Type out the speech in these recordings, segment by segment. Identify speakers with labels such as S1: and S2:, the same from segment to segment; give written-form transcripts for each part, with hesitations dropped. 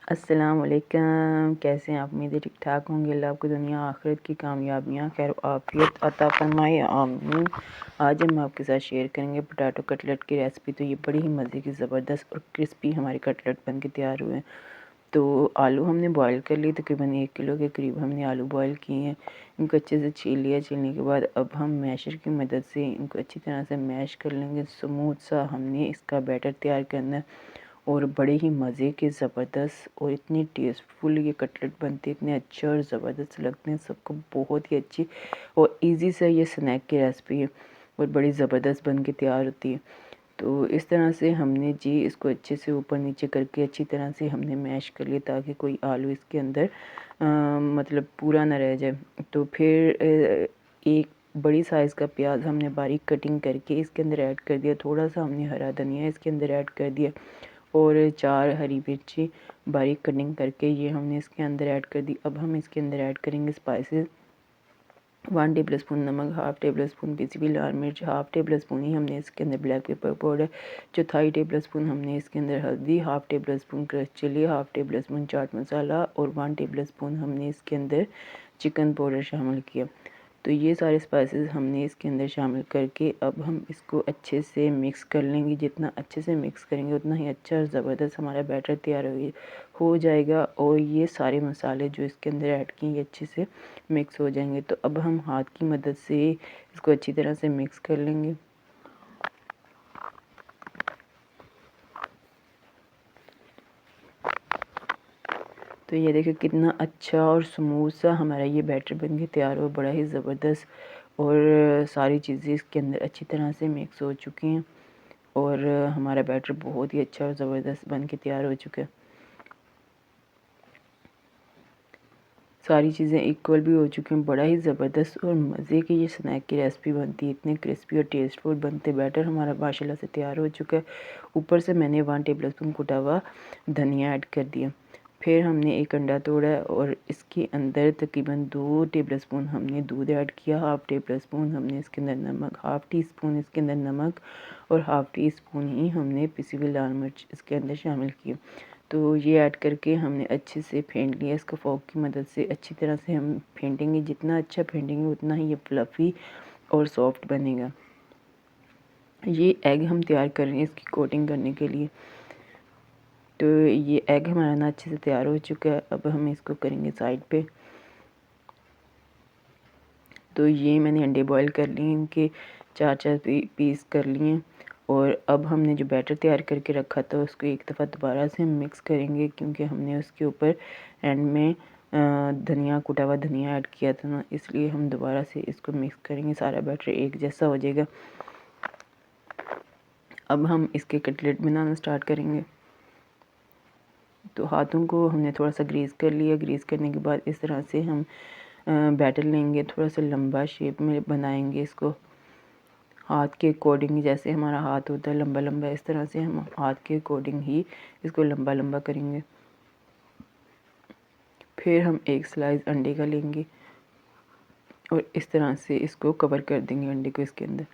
S1: अस्सलाम वालेकुम। कैसे हैं आप? उम्मीद है ठीक ठाक होंगे। अल्लाह आपको दुनिया आखिरत की कामयाबियाँ खैर आफियत अता फरमाए, आमीन। आज हम आपके साथ शेयर करेंगे पोटैटो कटलेट की रेसिपी। तो ये बड़ी ही मज़े की ज़बरदस्त और क्रिस्पी हमारे कटलेट बन के तैयार हुए हैं। तो आलू हमने बॉयल कर लिए, तकरीबन 1 किलो के करीब हमने आलू बॉयल किए हैं। इनको अच्छे से छील लिया। छीलने के बाद अब हम मैशर की मदद से इनको अच्छी तरह से मैश कर लेंगे। स्मूथ सा हमने इसका बैटर तैयार करना है और बड़े ही मज़े के ज़बरदस्त और इतनी टेस्टफुल ये कटलेट बनते हैं, इतने अच्छे और ज़बरदस्त लगते हैं सबको। बहुत ही अच्छी और इजी सा ये स्नैक की रेसिपी है और बड़ी ज़बरदस्त बन के तैयार होती है। तो इस तरह से हमने जी इसको अच्छे से ऊपर नीचे करके अच्छी तरह से हमने मैश कर लिया ताकि कोई आलू इसके अंदर मतलब पूरा ना रह जाए। तो फिर एक बड़ी साइज़ का प्याज हमने बारीक कटिंग करके इसके अंदर ऐड कर दिया। थोड़ा सा हमने हरा धनिया इसके अंदर ऐड कर दिया और 4 हरी मिर्ची बारीक कटिंग करके ये हमने इसके अंदर ऐड कर दी। अब हम इसके अंदर ऐड करेंगे स्पाइसेस। 1 टेबल स्पून नमक, हाफ़ टेबल स्पून पिसी हुई लाल मिर्च, हाफ़ टेबल स्पून ही हमने इसके अंदर ब्लैक पेपर पाउडर, चौथाई टेबल स्पून हमने इसके अंदर हल्दी, half tablespoon crush chilli, half tablespoon chaat masala और 1 टेबल स्पून हमने इसके अंदर चिकन पाउडर शामिल किया। तो ये सारे स्पाइसेस हमने इसके अंदर शामिल करके अब हम इसको अच्छे से मिक्स कर लेंगे। जितना अच्छे से मिक्स करेंगे उतना ही अच्छा और ज़बरदस्त हमारा बैटर तैयार हो जाएगा और ये सारे मसाले जो इसके अंदर ऐड किए ये अच्छे से मिक्स हो जाएंगे। तो अब हम हाथ की मदद से इसको अच्छी तरह से मिक्स कर लेंगे। तो ये देखिए कितना अच्छा और स्मूथ सा हमारा ये बैटर बन के तैयार हो, बड़ा ही ज़बरदस्त और सारी चीज़ें इसके अंदर अच्छी तरह से मिक्स हो चुकी हैं और हमारा बैटर बहुत ही अच्छा और ज़बरदस्त बन के तैयार हो चुका है। सारी चीज़ें इक्वल भी हो चुकी हैं। बड़ा ही ज़बरदस्त और मज़े की ये स्नैक की रेसिपी बनती है। इतने क्रिस्पी और टेस्टफुल बनते। बैटर हमारा माशाल्लाह से तैयार हो चुका है। ऊपर से मैंने 1 टेबल स्पून कुटा हुआ धनिया ऐड कर दिया। फिर हमने एक अंडा तोड़ा और इसके अंदर तकरीबन 2 टेबल स्पून हमने दूध ऐड किया। हाफ़ टेबल स्पून हमने इसके अंदर नमक, हाफ़ टी स्पून इसके अंदर नमक और हाफ़ टी स्पून ही हमने पिसी हुई लाल मिर्च इसके अंदर शामिल की। तो ये ऐड करके हमने अच्छे से फेंट लिया। इसको फ़ोर्क की मदद से अच्छी तरह से हम फेंटेंगे। जितना अच्छा फेंटेंगे उतना ही ये फ्लफ़ी और सॉफ्ट बनेगा। ये एग हम तैयार कर रहे हैं इसकी कोटिंग करने के लिए। तो ये एग हमारा ना अच्छे से तैयार हो चुका है। अब हम इसको करेंगे साइड पे। तो ये मैंने अंडे बॉयल कर लिए, इनके 4-4 पीस कर लिए और अब हमने जो बैटर तैयार करके रखा था उसको एक दफ़ा दोबारा से हम मिक्स करेंगे क्योंकि हमने उसके ऊपर एंड में धनिया कुटा हुआ धनिया ऐड किया था ना, इसलिए हम दोबारा से इसको मिक्स करेंगे। सारा बैटर एक जैसा हो जाएगा। अब हम इसके कटलेट बनाना स्टार्ट करेंगे। तो हाथों को हमने थोड़ा सा ग्रीस कर लिया। ग्रीस करने के बाद इस तरह से हम बैटर लेंगे, थोड़ा सा लंबा शेप में बनाएंगे इसको हाथ के अकॉर्डिंग। जैसे हमारा हाथ होता है लंबा लंबा, इस तरह से हम हाथ के अकॉर्डिंग ही इसको लंबा लंबा करेंगे। फिर हम एक स्लाइस अंडे का लेंगे और इस तरह से इसको कवर कर देंगे अंडे को इसके अंदर।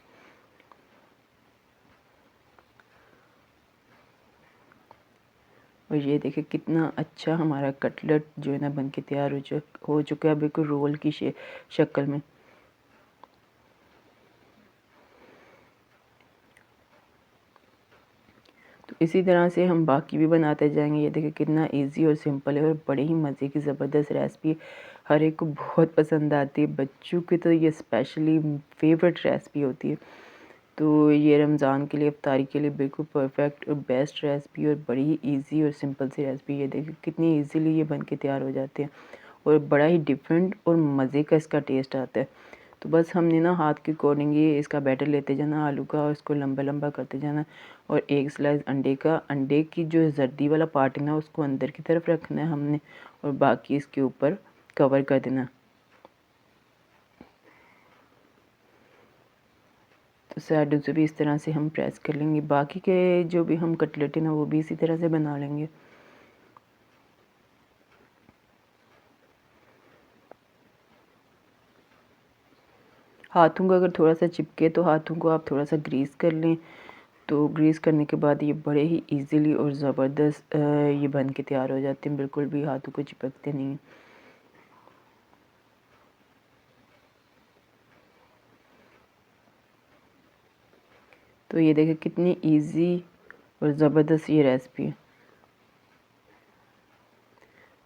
S1: और ये देखिए कितना अच्छा हमारा कटलेट जो है ना बन के तैयार हो चुका है बिल्कुल रोल की शक्ल में। तो इसी तरह से हम बाकी भी बनाते जाएंगे। ये देखिए कितना इजी और सिंपल है और बड़े ही मज़े की ज़बरदस्त रेसिपी, हर एक को बहुत पसंद आती है। बच्चों की तो ये स्पेशली फेवरेट रेसिपी होती है। तो ये रमज़ान के लिए इफ्तारी के लिए बिल्कुल परफेक्ट और बेस्ट रेसिपी और बड़ी ही ईजी और सिंपल सी रेसिपी। ये देखिए कितनी ईजीली ये बन के तैयार हो जाते हैं और बड़ा ही डिफरेंट और मज़े का इसका टेस्ट आता है। तो बस हमने ना हाथ के अकॉर्डिंग ये इसका बैटर लेते जाना आलू का और इसको लंबा लंबा करते जाना और एक स्लाइस अंडे का, अंडे की जो जर्दी वाला पार्ट है ना उसको अंदर की तरफ रखना है हमने और बाकी इसके ऊपर कवर कर देना। तो साइडों से भी इस तरह से हम प्रेस कर लेंगे। बाकी के जो भी हम कटलेट है ना वो भी इसी तरह से बना लेंगे। हाथों को अगर थोड़ा सा चिपके तो हाथों को आप थोड़ा सा ग्रीस कर लें तो ग्रीस करने के बाद ये बड़े ही इजीली और ज़बरदस्त ये बन के तैयार हो जाते हैं, बिल्कुल भी हाथों को चिपकते नहीं हैं। तो ये देखें कितनी इजी और ज़बरदस्त ये रेसिपी है।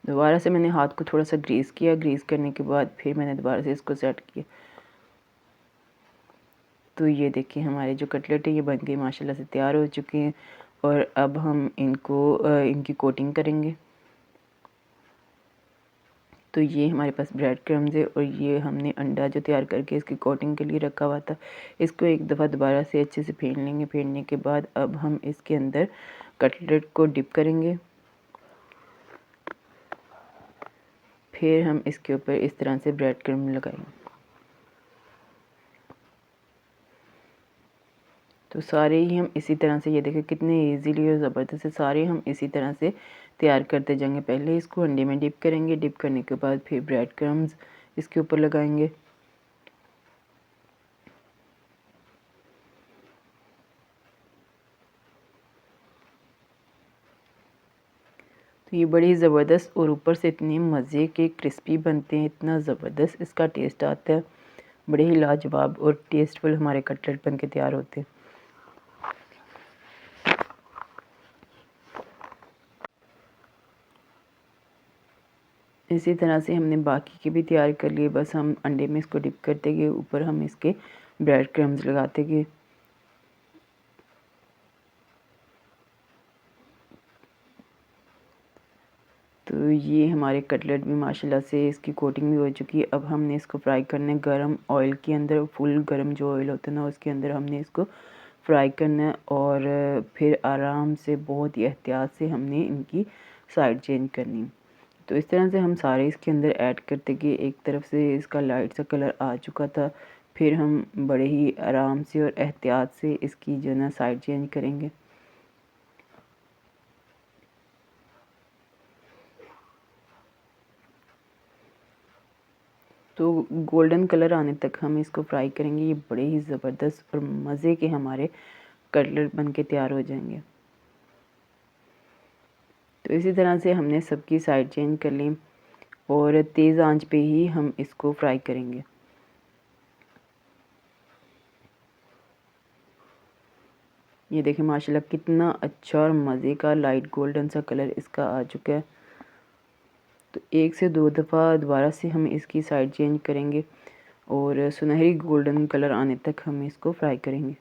S1: दोबारा से मैंने हाथ को थोड़ा सा ग्रीस किया, ग्रीस करने के बाद फिर मैंने दोबारा से इसको सेट किया। तो ये देखिए हमारे जो कटलेट है ये बन के माशाल्लाह से तैयार हो चुके हैं और अब हम इनको इनकी कोटिंग करेंगे। तो ये हमारे पास ब्रेड क्रम्स है और ये हमने अंडा जो तैयार करके इसकी कोटिंग के लिए रखा हुआ था, इसको एक दफ़ा दोबारा से अच्छे से फेंट लेंगे। फेंटने के बाद अब हम इसके अंदर कटलेट को डिप करेंगे। फिर हम इसके ऊपर इस तरह से ब्रेड क्रम्ब लगाएंगे। तो सारे ही हम इसी तरह से, ये देखें कितने इजीली और ज़बरदस्त है, सारे हम इसी तरह से तैयार करते जाएंगे। पहले इसको अंडे में डिप करेंगे, डिप करने के बाद फिर ब्रेड क्रम्स इसके ऊपर लगाएंगे। तो ये बड़ी ज़बरदस्त और ऊपर से इतने मज़े के क्रिस्पी बनते हैं, इतना ज़बरदस्त इसका टेस्ट आता है, बड़े ही लाजवाब और टेस्टफुल हमारे कटलेट बन के तैयार होते हैं। इसी तरह से हमने बाकी के भी तैयार कर लिए, बस हम अंडे में इसको डिप करते गए, ऊपर हम इसके ब्रेड क्रम्स लगाते गए। तो ये हमारे कटलेट भी माशाल्लाह से इसकी कोटिंग भी हो चुकी है। अब हमने इसको फ्राई करना है गरम ऑयल के अंदर, फुल गरम जो ऑयल होता है ना उसके अंदर हमने इसको फ्राई करना है और फिर आराम से बहुत ही एहतियात से हमने इनकी साइड चेंज करनी है। तो इस तरह से हम सारे इसके अंदर ऐड करते गए। एक तरफ से इसका लाइट सा कलर आ चुका था, फिर हम बड़े ही आराम से और एहतियात से इसकी जो है ना साइड चेंज करेंगे। तो गोल्डन कलर आने तक हम इसको फ्राई करेंगे। ये बड़े ही ज़बरदस्त और मज़े के हमारे कटलेट बन के तैयार हो जाएंगे। तो इसी तरह से हमने सबकी साइड चेंज कर ली और तेज़ आंच पे ही हम इसको फ्राई करेंगे। ये देखें माशाल्लाह कितना अच्छा और मज़े का लाइट गोल्डन सा कलर इसका आ चुका है। तो एक से दो दफ़ा दोबारा से हम इसकी साइड चेंज करेंगे और सुनहरी गोल्डन कलर आने तक हम इसको फ्राई करेंगे।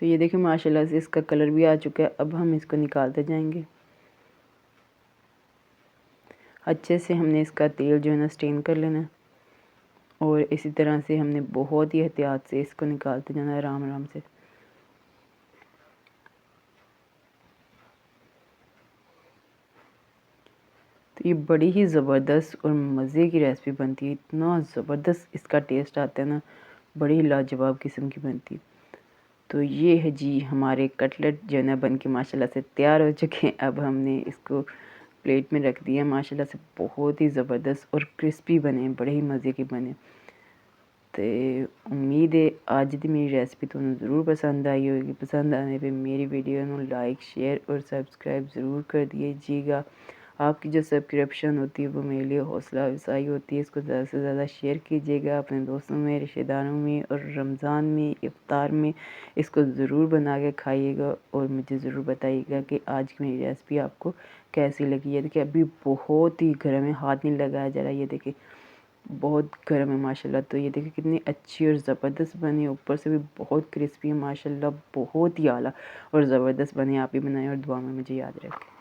S1: तो ये देखिए माशाल्लाह से इसका कलर भी आ चुका है। अब हम इसको निकालते जाएंगे। अच्छे से हमने इसका तेल जो है ना स्टेन कर लेना है और इसी तरह से हमने बहुत ही एहतियात से इसको निकालते जाना है आराम आराम से। तो ये बड़ी ही ज़बरदस्त और मज़े की रेसिपी बनती है, इतना ज़बरदस्त इसका टेस्ट आता है ना, बड़ी ही लाजवाब किस्म की बनती है। तो ये है जी हमारे कटलेट जो है ना बन के माशाल्लाह से तैयार हो चुके हैं। अब हमने इसको प्लेट में रख दिया। माशाल्लाह से बहुत ही ज़बरदस्त और क्रिस्पी बने, बड़े ही मज़े के बने। तो उम्मीद है आज दी मेरी रेसिपी तुहानू ज़रूर पसंद आई होगी। पसंद आने पे मेरी वीडियो को लाइक शेयर और सब्सक्राइब ज़रूर कर दीजिएगा। आपकी जो सब्सक्रिप्शन होती है वो मेरे लिए हौसला अफजाई होती है। इसको ज़्यादा से ज़्यादा शेयर कीजिएगा अपने दोस्तों में, रिश्तेदारों में और रमज़ान में, इफ्तार में इसको ज़रूर बना के खाइएगा और मुझे ज़रूर बताइएगा कि आज की मेरी रेसिपी आपको कैसी लगी है। देखिए अभी बहुत ही गर्म है, हाथ नहीं लगाया जा रहा। ये देखिए बहुत गर्म है माशाल्लाह। तो ये देखिए कितनी अच्छी और ज़बरदस्त बनी है, ऊपर से भी बहुत क्रिस्पी है माशाल्लाह, बहुत ही आला और ज़बरदस्त बने। आप भी बनाएं और दुआ में मुझे याद रखें।